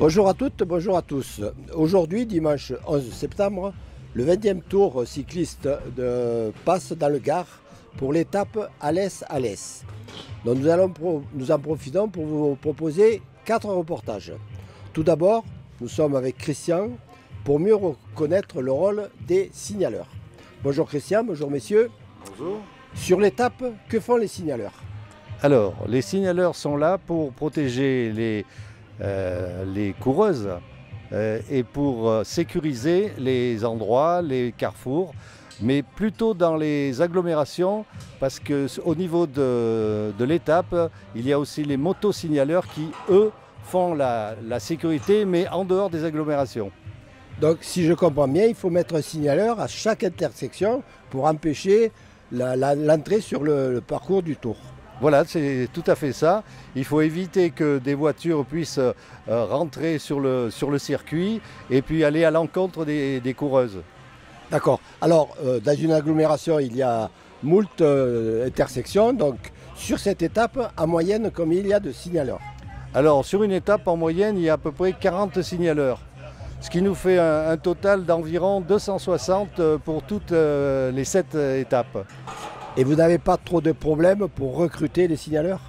Bonjour à toutes, bonjour à tous. Aujourd'hui, dimanche 11 septembre, le 20e tour cycliste passe dans le Gard pour l'étape Alès-Alès. Donc nous en profitons pour vous proposer 4 reportages. Tout d'abord, nous sommes avec Christian pour mieux reconnaître le rôle des signaleurs. Bonjour Christian, bonjour messieurs. Bonjour. Sur l'étape, que font les signaleurs? Alors, les signaleurs sont là pour protéger les coureuses et pour sécuriser les endroits, les carrefours, mais plutôt dans les agglomérations parce qu'au niveau de l'étape, il y a aussi les motosignaleurs qui, eux, font la sécurité, mais en dehors des agglomérations. Donc si je comprends bien, il faut mettre un signaleur à chaque intersection pour empêcher l'entrée sur le parcours du tour. Voilà, c'est tout à fait ça. Il faut éviter que des voitures puissent rentrer sur le circuit et puis aller à l'encontre des coureuses. D'accord. Alors, dans une agglomération, il y a moult intersections. Donc, sur cette étape, en moyenne, combien il y a de signaleurs? Alors, sur une étape, en moyenne, il y a à peu près 40 signaleurs. Ce qui nous fait un total d'environ 260 pour toutes les 7 étapes. Et vous n'avez pas trop de problèmes pour recruter les signaleurs?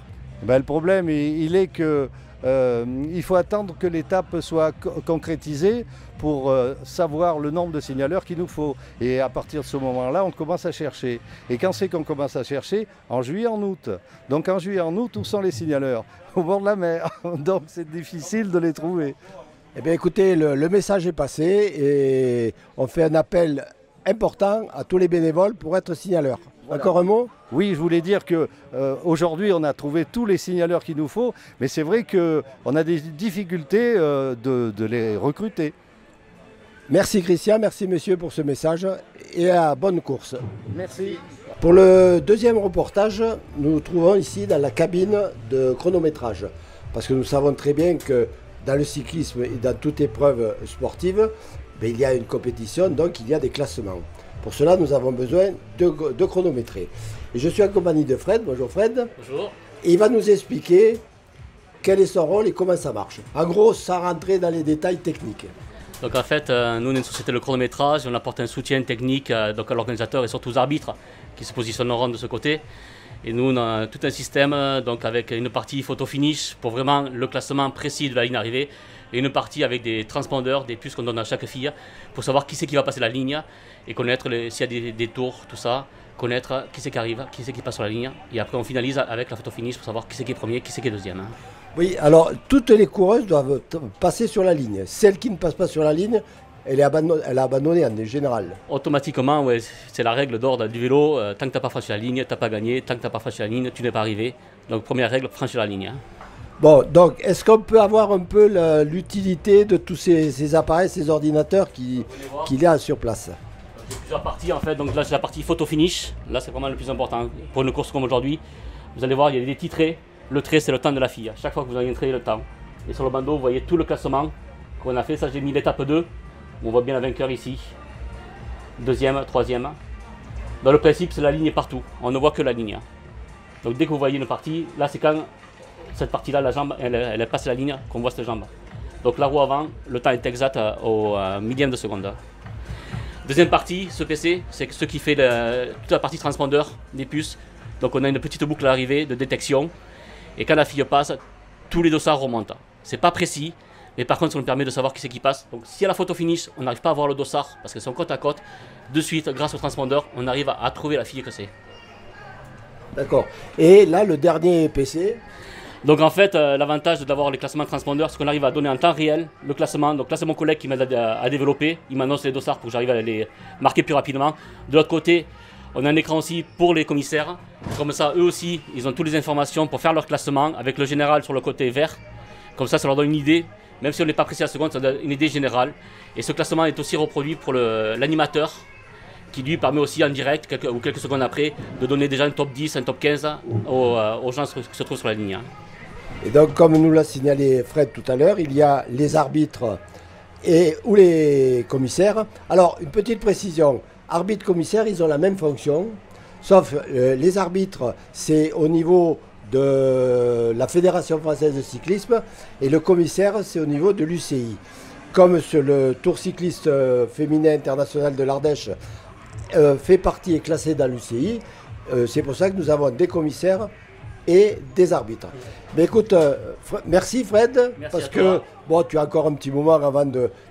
Le problème, il est que il faut attendre que l'étape soit concrétisée pour savoir le nombre de signaleurs qu'il nous faut. Et à partir de ce moment-là, on commence à chercher. Et quand c'est qu'on commence à chercher? En juillet, en août. Donc en juillet, en août, où sont les signaleurs? Au bord de la mer. Donc c'est difficile de les trouver. Eh bien écoutez, le message est passé et on fait un appel important à tous les bénévoles pour être signaleurs. Voilà. Encore un mot? Oui, je voulais dire qu'aujourd'hui, on a trouvé tous les signaleurs qu'il nous faut, mais c'est vrai qu'on a des difficultés de les recruter. Merci Christian, merci monsieur pour ce message et à bonne course. Merci. Pour le deuxième reportage, nous nous trouvons ici dans la cabine de chronométrage. Parce que nous savons très bien que dans le cyclisme et dans toute épreuve sportive, il y a une compétition, donc il y a des classements. Pour cela, nous avons besoin de chronométrer. Et je suis en compagnie de Fred. Bonjour Fred. Bonjour. Et il va nous expliquer quel est son rôle et comment ça marche. En gros, sans rentrer dans les détails techniques. Donc en fait, nous, on est une société de chronométrage, on apporte un soutien technique donc à l'organisateur et surtout aux arbitres qui se positionneront de ce côté. Et nous, on a tout un système donc avec une partie photo-finish pour vraiment le classement précis de la ligne d'arrivée et une partie avec des transpondeurs, des puces qu'on donne à chaque fille pour savoir qui c'est qui va passer la ligne et connaître s'il y a des tours, tout ça, connaître qui c'est qui arrive, qui c'est qui passe sur la ligne. Et après, on finalise avec la photo-finish pour savoir qui c'est qui est premier, qui c'est qui est deuxième. Oui, alors toutes les coureuses doivent passer sur la ligne. Celle qui ne passe pas sur la ligne, elle est abandonnée en général. Automatiquement, ouais, c'est la règle d'ordre du vélo. Tant que tu n'as pas franchi la ligne, tu n'as pas gagné. Tant que tu n'as pas franchi la ligne, tu n'es pas arrivé. Donc première règle, franchir la ligne. Bon, donc est-ce qu'on peut avoir un peu l'utilité de tous ces appareils, ces ordinateurs qu'il y a sur place? J'ai plusieurs parties en fait. Donc là, c'est la partie photo-finish. Là, c'est vraiment le plus important pour une course comme aujourd'hui. Vous allez voir, il y a des petits traits. Le trait, c'est le temps de la fille. Chaque fois que vous avez un trait, le temps. Et sur le bandeau, vous voyez tout le classement qu'on a fait. Ça, j'ai mis l'étape 2. On voit bien la vainqueur ici. Deuxième, troisième. Dans le principe, c'est la ligne partout. On ne voit que la ligne. Donc dès que vous voyez une partie, là c'est quand cette partie-là, la jambe, elle passe la ligne, qu'on voit cette jambe. Donc la roue avant, le temps est exact au millième de seconde. Deuxième partie, ce PC, c'est ce qui fait toute la partie transpondeur des puces. Donc on a une petite boucle à l'arrivée de détection. Et quand la fille passe, tous les dossards remontent. C'est pas précis. Mais par contre, ça nous permet de savoir qui c'est qui passe. Donc si à la photo finish, on n'arrive pas à voir le dossard parce qu'elles sont côte à côte, de suite, grâce au transpondeur, on arrive à trouver la fille que c'est. D'accord. Et là, le dernier PC. Donc en fait, l'avantage d'avoir les classements transpondeurs, c'est qu'on arrive à donner en temps réel le classement. Donc là, c'est mon collègue qui m'aide à développer. Il m'annonce les dossards pour que j'arrive à les marquer plus rapidement. De l'autre côté, on a un écran aussi pour les commissaires. Comme ça, eux aussi, ils ont toutes les informations pour faire leur classement avec le général sur le côté vert. Comme ça leur donne une idée. Même si on n'est pas précis à la seconde, ça donne une idée générale. Et ce classement est aussi reproduit pour l'animateur, qui lui permet aussi en direct, quelques secondes après, de donner déjà un top 10, un top 15 aux gens qui se trouvent sur la ligne. Et donc, comme nous l'a signalé Fred tout à l'heure, il y a les arbitres ou les commissaires. Alors, une petite précision, arbitre-commissaire, ils ont la même fonction, sauf les arbitres, c'est au niveau de la Fédération française de cyclisme et le commissaire, c'est au niveau de l'UCI. Comme sur le Tour cycliste féminin international de l'Ardèche fait partie et classé dans l'UCI, c'est pour ça que nous avons des commissaires et des arbitres. Mais écoute, merci Fred, parce que bon, tu as encore un petit moment avant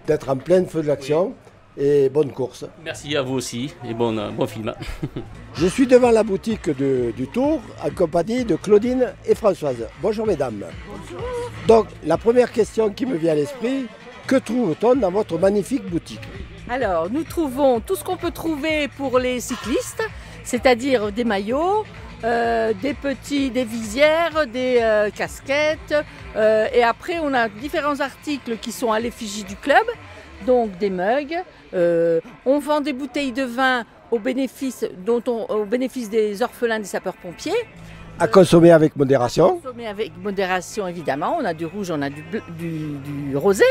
d'être en plein feu de l'action. Oui. Et bonne course. Merci à vous aussi et bon film. Je suis devant la boutique du Tour en compagnie de Claudine et Françoise. Bonjour mesdames. Bonjour. Donc la première question qui me vient à l'esprit, que trouve-t-on dans votre magnifique boutique? Alors nous trouvons tout ce qu'on peut trouver pour les cyclistes, c'est-à-dire des maillots, des visières, des casquettes et après on a différents articles qui sont à l'effigie du club. Donc des mugs, on vend des bouteilles de vin au bénéfice des orphelins des sapeurs-pompiers. À consommer avec modération. À consommer avec modération évidemment, on a du rouge, on a du rosé.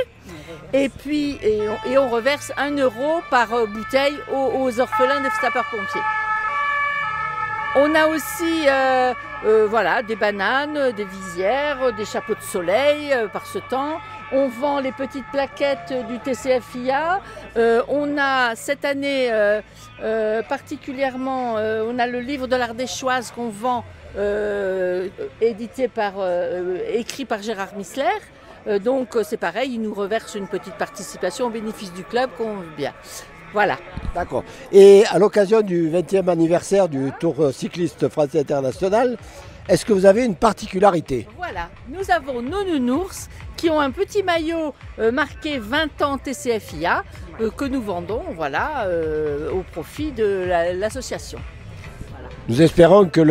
Et puis on reverse 1 € par bouteille aux orphelins des sapeurs-pompiers. On a aussi voilà, des bananes, des visières, des chapeaux de soleil par ce temps. On vend les petites plaquettes du TCFIA. On a cette année particulièrement, on a le livre de l'Ardéchoise qu'on vend, écrit par Gérard Missler. Donc c'est pareil, il nous reverse une petite participation au bénéfice du club qu'on veut bien. Voilà. D'accord. Et à l'occasion du 20e anniversaire du Tour cycliste français international, est-ce que vous avez une particularité? Voilà, nous avons nos nounours qui ont un petit maillot marqué 20 ans TCFIA que nous vendons voilà, au profit de l'association. Voilà. Nous espérons que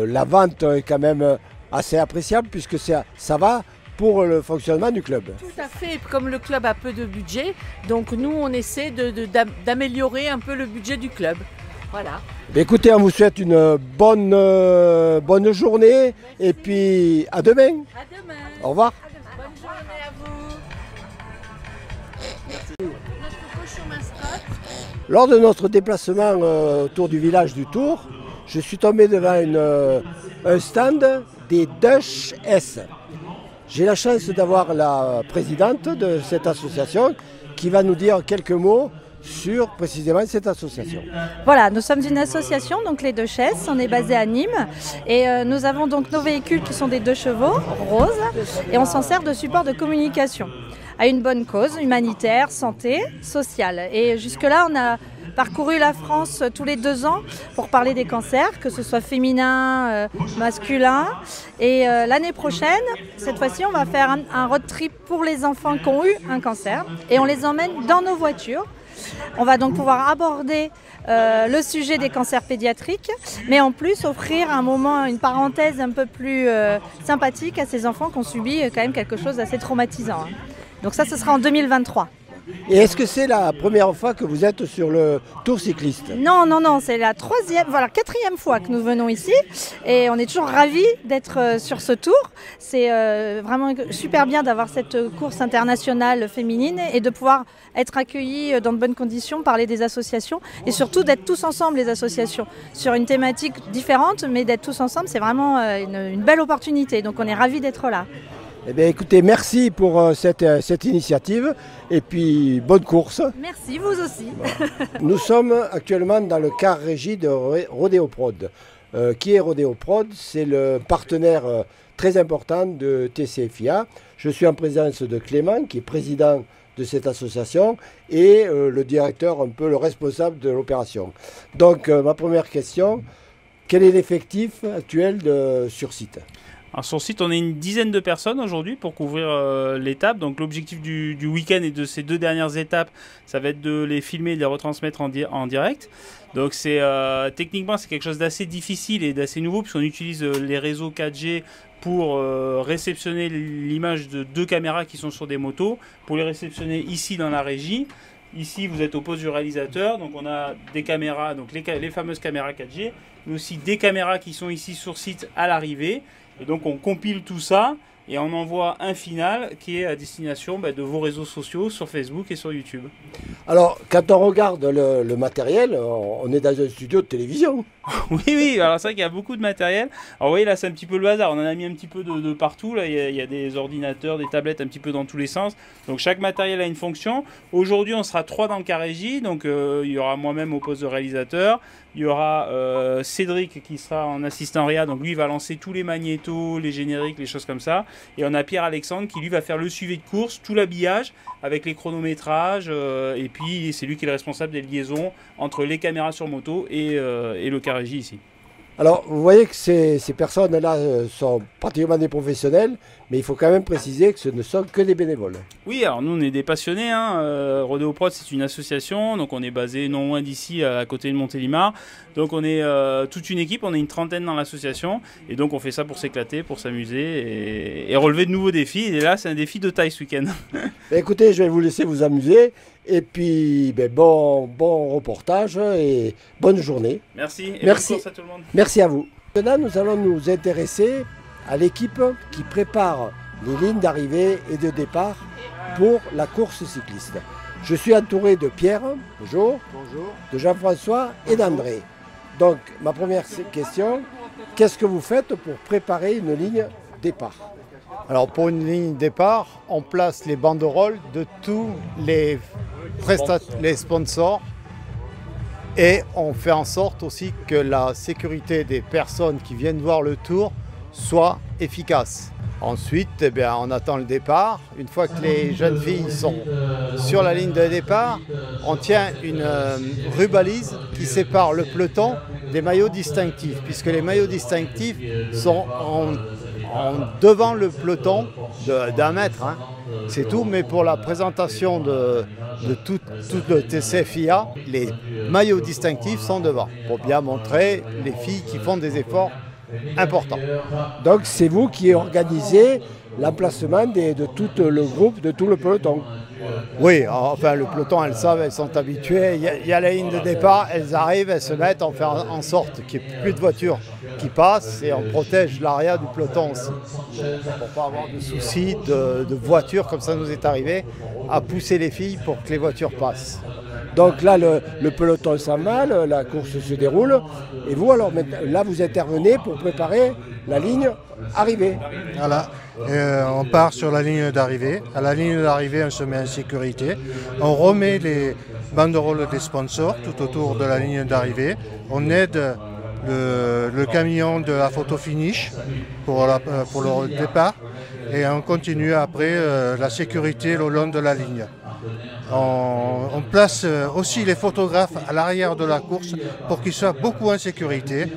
la vente est quand même assez appréciable puisque ça va pour le fonctionnement du club. Tout à fait, comme le club a peu de budget, donc nous on essaie d'améliorer un peu le budget du club. Voilà. Écoutez, on vous souhaite une bonne journée. Merci. Et puis à demain. À demain. Au revoir. Bonne journée à vous. Merci. Lors de notre déplacement autour du village du Tour, je suis tombé devant un stand des Dutch S. J'ai la chance d'avoir la présidente de cette association qui va nous dire quelques mots sur précisément cette association. Voilà, nous sommes une association, donc les Deux Chaises, on est basé à Nîmes et nous avons donc nos véhicules qui sont des 2 chevaux roses et on s'en sert de support de communication à une bonne cause humanitaire, santé, sociale. Et jusque-là, on a parcouru la France tous les 2 ans pour parler des cancers, que ce soit féminin, masculin. Et l'année prochaine, cette fois-ci, on va faire un road trip pour les enfants qui ont eu un cancer et on les emmène dans nos voitures. On va donc pouvoir aborder le sujet des cancers pédiatriques, mais en plus offrir un moment, une parenthèse un peu plus sympathique à ces enfants qui ont subi quand même quelque chose d'assez traumatisant. Donc ça, ce sera en 2023. Et est-ce que c'est la première fois que vous êtes sur le Tour cycliste? Non, c'est la 4e fois que nous venons ici et on est toujours ravis d'être sur ce tour. C'est vraiment super bien d'avoir cette course internationale féminine et de pouvoir être accueillis dans de bonnes conditions, parler des associations et surtout d'être tous ensemble les associations sur une thématique différente, mais d'être tous ensemble, c'est vraiment une belle opportunité. Donc on est ravis d'être là. Eh bien écoutez, merci pour cette initiative et puis bonne course. Merci, vous aussi. Nous sommes actuellement dans le car régie de Rodeo Prod. Qui est Rodeo Prod? C'est le partenaire très important de TCFIA. Je suis en présence de Clément, qui est président de cette association et le directeur, un peu le responsable de l'opération. Donc ma première question, quel est l'effectif actuel sur site? Alors sur le site, on est une dizaine de personnes aujourd'hui pour couvrir l'étape. Donc l'objectif du week-end et de ces 2 dernières étapes, ça va être de les filmer et de les retransmettre en direct. Donc techniquement, c'est quelque chose d'assez difficile et d'assez nouveau puisqu'on utilise les réseaux 4G pour réceptionner l'image de 2 caméras qui sont sur des motos, pour les réceptionner ici dans la régie. Ici, vous êtes au poste du réalisateur, donc on a des caméras, donc les fameuses caméras 4G, mais aussi des caméras qui sont ici sur site à l'arrivée. Et donc on compile tout ça et on envoie un final qui est à destination de vos réseaux sociaux sur Facebook et sur YouTube. Alors, quand on regarde le matériel, on est dans un studio de télévision. Oui, alors c'est vrai qu'il y a beaucoup de matériel. Alors vous voyez là c'est un petit peu le hasard, on en a mis un petit peu de partout, là il y a des ordinateurs, des tablettes un petit peu dans tous les sens. Donc chaque matériel a une fonction. Aujourd'hui on sera 3 dans le cas régie, donc il y aura moi-même au poste de réalisateur, il y aura Cédric qui sera en assistant réa, donc lui il va lancer tous les magnétos, les génériques, les choses comme ça. Et on a Pierre-Alexandre qui lui va faire le suivi de course, tout l'habillage avec les chronométrages, et puis c'est lui qui est le responsable des liaisons entre les caméras sur moto et le cas régie ici. Alors, vous voyez que ces personnes-là sont pratiquement des professionnels, mais il faut quand même préciser que ce ne sont que des bénévoles. Oui, alors nous on est des passionnés, Rodeo Prod c'est une association, donc on est basé non loin d'ici, à côté de Montélimar. Donc on est toute une équipe, on est une trentaine dans l'association, et donc on fait ça pour s'éclater, pour s'amuser et relever de nouveaux défis. Et là c'est un défi de taille ce week-end. Écoutez, je vais vous laisser vous amuser, et puis bon reportage et bonne journée. Merci, et Merci. bonne course à tout le monde. Merci à vous. Maintenant, nous allons nous intéresser à l'équipe qui prépare les lignes d'arrivée et de départ pour la course cycliste. Je suis entouré de Pierre, bonjour, de Jean-François et d'André. Donc, ma première question, qu'est-ce que vous faites pour préparer une ligne départ? Alors pour une ligne départ, on place les banderoles de tous les sponsors et on fait en sorte aussi que la sécurité des personnes qui viennent voir le tour soit efficace. Ensuite, on attend le départ. Une fois que les jeunes filles sont sur la ligne de départ, on tient une rubalise qui sépare le peloton des maillots distinctifs, puisque les maillots distinctifs sont devant le peloton d'1 mètre. C'est tout, mais pour la présentation de tout le TCFIA, les maillots distinctifs sont devant, pour bien montrer les filles qui font des efforts importants. Donc c'est vous qui organisez l'emplacement de tout le groupe, de tout le peloton? Oui, enfin le peloton, elles savent, elles sont habituées. Il y a la ligne de départ, elles arrivent, elles se mettent, on fait en sorte qu'il n'y ait plus de voitures qui passent et on protège l'arrière du peloton aussi. Pour pas avoir de soucis de voitures, comme ça nous est arrivé, à pousser les filles pour que les voitures passent. Donc là, le peloton s'en va, la course se déroule. Et vous, alors, là, vous intervenez pour préparer la ligne arrivée. Voilà. On part sur la ligne d'arrivée. À la ligne d'arrivée, on se met en sécurité. On remet les banderoles des sponsors tout autour de la ligne d'arrivée. On aide le camion de la photo finish pour le départ. Et on continue après la sécurité le long de la ligne. On place aussi les photographes à l'arrière de la course pour qu'ils soient beaucoup en sécurité.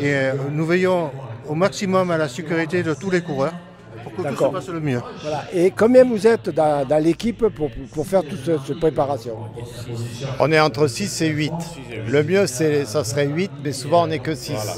Et nous veillons au maximum à la sécurité de tous les coureurs pour que tout se passe le mieux. Voilà. Et combien vous êtes dans l'équipe pour faire toute cette préparation? On est entre 6 et 8. Le mieux, ça serait 8, mais souvent on n'est que 6. Voilà.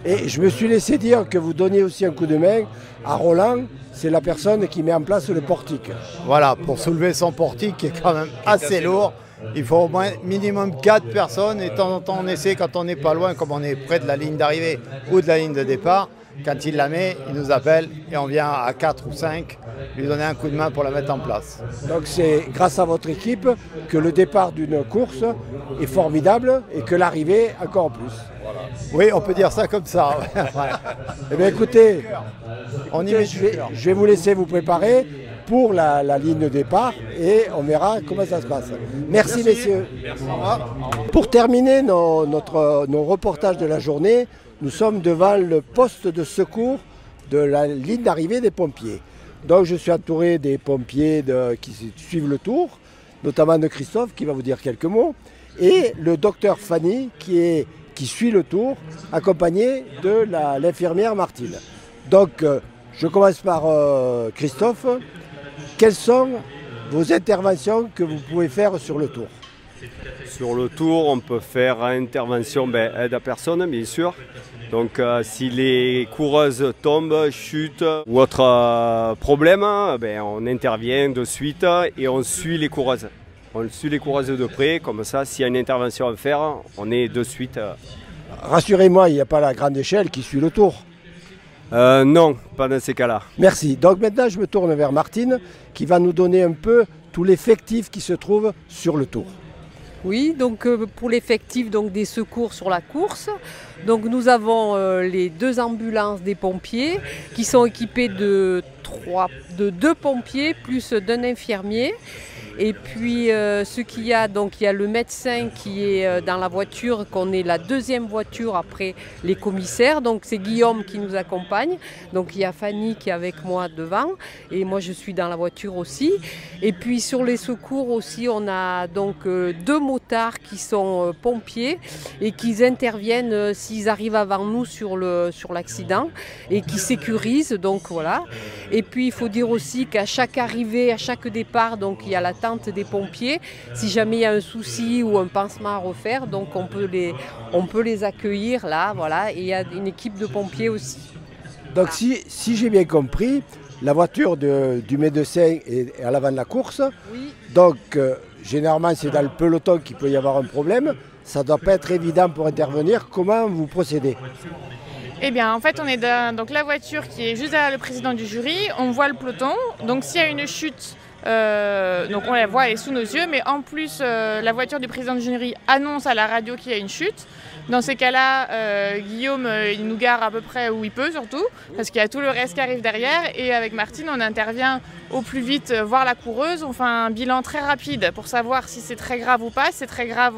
Et je me suis laissé dire que vous donniez aussi un coup de main à Roland. C'est la personne qui met en place le portique. Voilà, pour soulever son portique qui est quand même assez lourd, il faut au moins minimum 4 personnes. Et de temps en temps, on essaie quand on n'est pas loin, comme on est près de la ligne d'arrivée ou de la ligne de départ. Quand il la met, il nous appelle et on vient à 4 ou 5 lui donner un coup de main pour la mettre en place. Donc c'est grâce à votre équipe que le départ d'une course est formidable et que l'arrivée encore plus. Voilà. Oui, on peut dire ça comme ça. Eh bien écoutez, je vais vous laisser vous préparer pour la ligne de départ et on verra comment ça se passe. Merci messieurs. Merci. Pour terminer nos reportages de la journée, nous sommes devant le poste de secours de la ligne d'arrivée des pompiers. Donc je suis entouré des pompiers qui suivent le tour, notamment de Christophe qui va vous dire quelques mots, et le docteur Fanny qui suit le tour, accompagné de l'infirmière Martine. Donc je commence par Christophe. Quelles sont vos interventions que vous pouvez faire sur le tour? Sur le tour, on peut faire intervention aide à personne, bien sûr. Donc si les coureuses tombent, chutent ou autre problème, on intervient de suite et on suit les coureuses. On suit les coureuses de près, comme ça, s'il y a une intervention à faire, on est de suite. Rassurez-moi, il n'y a pas la grande échelle qui suit le tour. Non, pas dans ces cas-là. Merci. Donc maintenant, je me tourne vers Martine qui va nous donner un peu tout l'effectif qui se trouve sur le tour. Oui, donc pour l'effectif des secours sur la course, donc nous avons les 2 ambulances des pompiers qui sont équipées de 2 pompiers plus d'un infirmier. Et puis ce qu'il y a, donc il y a le médecin qui est dans la voiture, qu'on est la 2e voiture après les commissaires. Donc c'est Guillaume qui nous accompagne. Donc il y a Fanny qui est avec moi devant et moi je suis dans la voiture aussi. Et puis sur les secours aussi, on a donc 2 motards qui sont pompiers et qui interviennent s'ils arrivent avant nous sur l'accident et qui sécurisent. Donc voilà. Et puis il faut dire aussi qu'à chaque arrivée, à chaque départ, donc il y a la tente des pompiers. Si jamais il y a un souci ou un pansement à refaire, donc on peut les accueillir là, voilà. Et il y a une équipe de pompiers aussi. Donc si j'ai bien compris, la voiture du médecin est à l'avant de la course. Oui. Donc généralement c'est dans le peloton qu'il peut y avoir un problème. Ça ne doit pas être évident pour intervenir. Comment vous procédez ? Eh bien, en fait, on est dans la voiture qui est juste derrière le président du jury. On voit le peloton. Donc, s'il y a une chute, donc on la voit, elle est sous nos yeux. Mais en plus, la voiture du président du jury annonce à la radio qu'il y a une chute. Dans ces cas-là, Guillaume, il nous gare à peu près où il peut, surtout, parce qu'il y a tout le reste qui arrive derrière. Et avec Martine, on intervient au plus vite voir la coureuse. On fait un bilan très rapide pour savoir si c'est très grave ou pas. Si c'est très grave,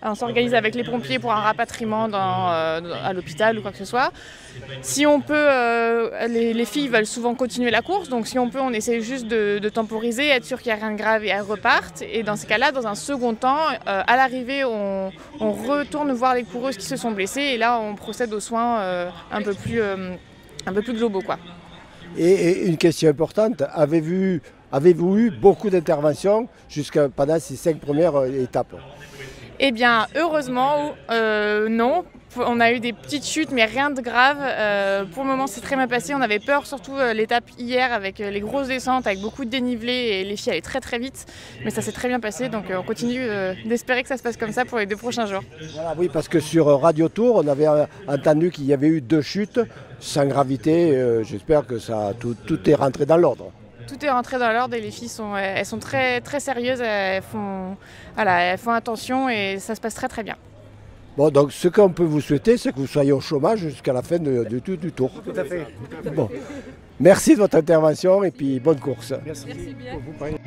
on s'organise avec les pompiers pour un rapatriement à l'hôpital ou quoi que ce soit. Si on peut, les filles veulent souvent continuer la course, donc si on peut, on essaie juste de temporiser, être sûr qu'il n'y a rien de grave et elles repartent. Et dans ce cas-là, dans un second temps, à l'arrivée, on retourne voir les coureuses qui se sont blessées et là, on procède aux soins un peu plus globaux, quoi. Et une question importante, avez-vous eu beaucoup d'interventions pendant ces 5 premières étapes ? Eh bien, heureusement, non. On a eu des petites chutes, mais rien de grave. Pour le moment, c'est très bien passé. On avait peur, surtout l'étape hier, avec les grosses descentes, avec beaucoup de dénivelé, et les filles allaient très très vite. Mais ça s'est très bien passé, donc on continue d'espérer que ça se passe comme ça pour les 2 prochains jours. Voilà, oui, parce que sur Radio Tour, on avait entendu qu'il y avait eu 2 chutes sans gravité. J'espère que tout est rentré dans l'ordre. Tout est rentré dans l'ordre et les filles sont très, très sérieuses. Elles font attention et ça se passe très très bien. Bon, donc ce qu'on peut vous souhaiter, c'est que vous soyez au chômage jusqu'à la fin du tour. Tout à fait. Bon. Merci de votre intervention et puis bonne course. Merci bien.